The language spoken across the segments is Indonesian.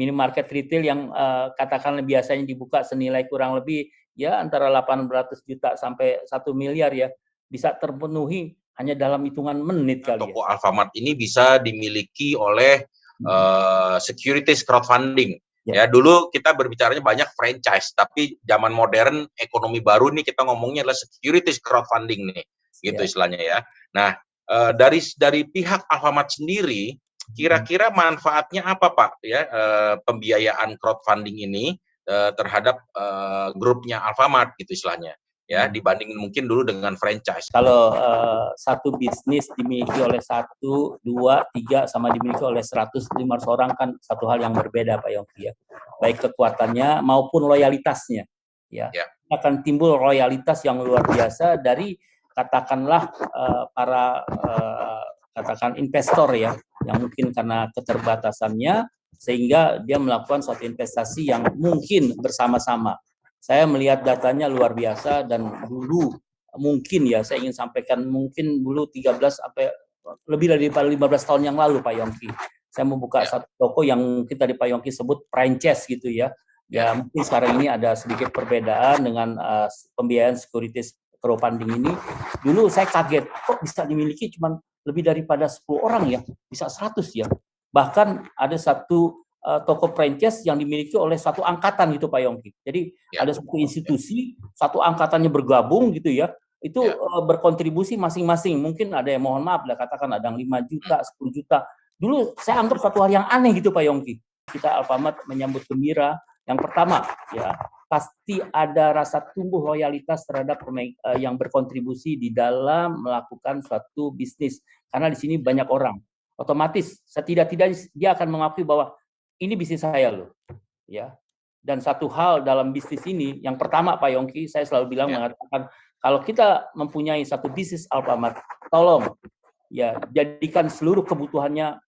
minimarket retail yang katakanlah biasanya dibuka senilai kurang lebih ya antara 800 juta sampai 1 miliar ya, bisa terpenuhi hanya dalam hitungan menit kali ya. Toko Alfamart ini bisa dimiliki oleh securities crowdfunding. Ya, dulu kita berbicaranya banyak franchise, tapi zaman modern ekonomi baru nih kita ngomongnya adalah securities crowdfunding nih, gitu istilahnya ya. Nah, dari pihak Alfamart sendiri, kira-kira manfaatnya apa Pak ya pembiayaan crowdfunding ini terhadap grupnya Alfamart gitu istilahnya ya, dibanding mungkin dulu dengan franchise. Kalau satu bisnis dimiliki oleh 1, 2, 3 sama dimiliki oleh 100, 500 orang kan satu hal yang berbeda Pak Yongki ya. Baik kekuatannya maupun loyalitasnya ya. Akan timbul loyalitas yang luar biasa dari katakanlah para katakan investor ya, yang mungkin karena keterbatasannya sehingga dia melakukan suatu investasi yang mungkin bersama-sama. Saya melihat datanya luar biasa dan dulu mungkin ya saya ingin sampaikan mungkin dulu 13 sampai lebih dari 15 tahun yang lalu Pak Yongki. Saya membuka satu toko yang mungkin tadi Pak Yongki sebut franchise gitu ya. Ya mungkin sekarang ini ada sedikit perbedaan dengan pembiayaan securities crowdfunding ini. Dulu saya kaget kok bisa dimiliki cuma lebih daripada 10 orang ya, bisa 100 ya. Bahkan ada satu toko franchise yang dimiliki oleh satu angkatan gitu Pak Yongki. Jadi ada satu institusi, satu angkatannya bergabung gitu ya. Itu berkontribusi masing-masing. Mungkin ada yang mohon maaf lah katakan ada yang 5 juta, 10 juta. Dulu saya anggap satu hal yang aneh gitu Pak Yongki. Kita Alfamart menyambut gembira. Yang pertama ya pasti ada rasa tumbuh loyalitas terhadap yang berkontribusi di dalam melakukan suatu bisnis. Karena di sini banyak orang. Otomatis setidak-tidaknya dia akan mengakui bahwa ini bisnis saya loh, ya. Dan satu hal dalam bisnis ini, yang pertama Pak Yongki, saya selalu bilang mengatakan kalau kita mempunyai satu bisnis Alfamart, tolong ya jadikan seluruh kebutuhannya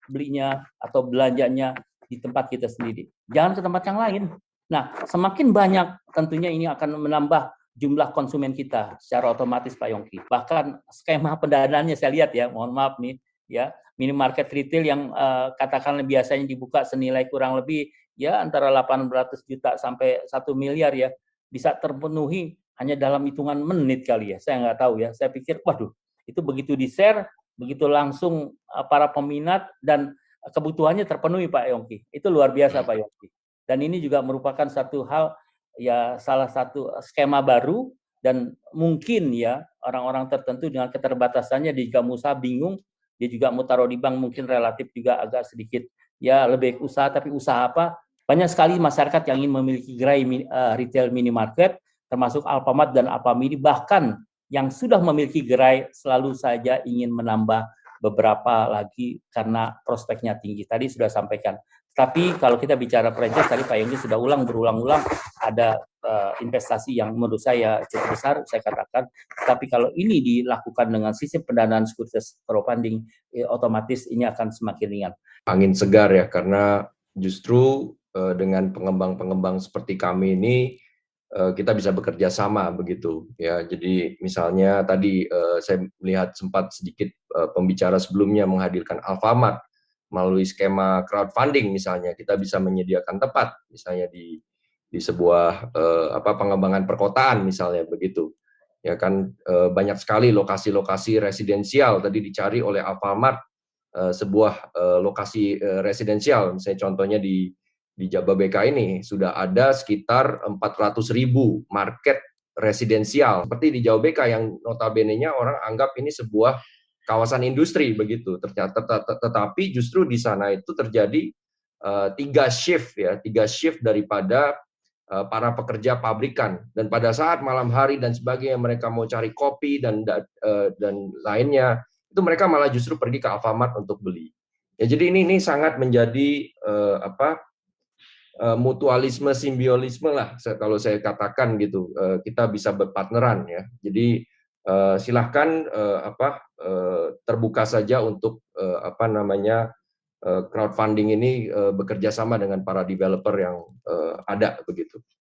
belinya atau belanjanya di tempat kita sendiri, jangan ke tempat yang lain. Nah, semakin banyak tentunya ini akan menambah jumlah konsumen kita secara otomatis Pak Yongki. Bahkan skema pendanaannya saya lihat ya, mohon maaf nih ya. Minimarket retail yang katakanlah biasanya dibuka senilai kurang lebih ya antara 800 juta sampai 1 miliar ya, bisa terpenuhi hanya dalam hitungan menit kali ya. Saya nggak tahu ya. Saya pikir, waduh, itu begitu di-share, begitu langsung para peminat dan kebutuhannya terpenuhi Pak Yongki. Itu luar biasa Pak Yongki. Dan ini juga merupakan satu hal ya salah satu skema baru dan mungkin ya orang-orang tertentu dengan keterbatasannya dia juga usaha bingung. Dia juga mau taruh di bank mungkin relatif juga agak sedikit ya lebih usaha, tapi usaha apa? Banyak sekali masyarakat yang ingin memiliki gerai retail minimarket termasuk Alfamart dan Alfamidi, bahkan yang sudah memiliki gerai selalu saja ingin menambah beberapa lagi karena prospeknya tinggi. Tadi sudah sampaikan. Tapi kalau kita bicara franchise tadi Pak Yongki sudah berulang-ulang ada investasi yang menurut saya cukup besar, saya katakan. Tapi kalau ini dilakukan dengan sistem pendanaan securities crowdfunding, otomatis ini akan semakin ringan. Angin segar ya, karena justru dengan pengembang-pengembang seperti kami ini kita bisa bekerja sama begitu ya. Jadi misalnya tadi saya melihat sempat sedikit pembicara sebelumnya menghadirkan Alfamart melalui skema crowdfunding misalnya kita bisa menyediakan tempat misalnya di sebuah pengembangan perkotaan misalnya begitu ya kan, banyak sekali lokasi-lokasi residensial tadi dicari oleh Alfamart, sebuah lokasi residensial misalnya contohnya di Jababeka ini sudah ada sekitar 400.000 market residensial seperti di Jababeka yang notabene-nya orang anggap ini sebuah kawasan industri begitu, tetapi justru di sana itu terjadi 3 shift daripada para pekerja pabrikan, dan pada saat malam hari dan sebagainya mereka mau cari kopi dan lainnya itu mereka malah justru pergi ke Alfamart untuk beli. Ya jadi ini sangat menjadi mutualisme simbiolisme lah kalau saya katakan gitu, kita bisa berpartneran ya. Jadi silahkan terbuka saja untuk crowdfunding ini bekerja sama dengan para developer yang ada begitu.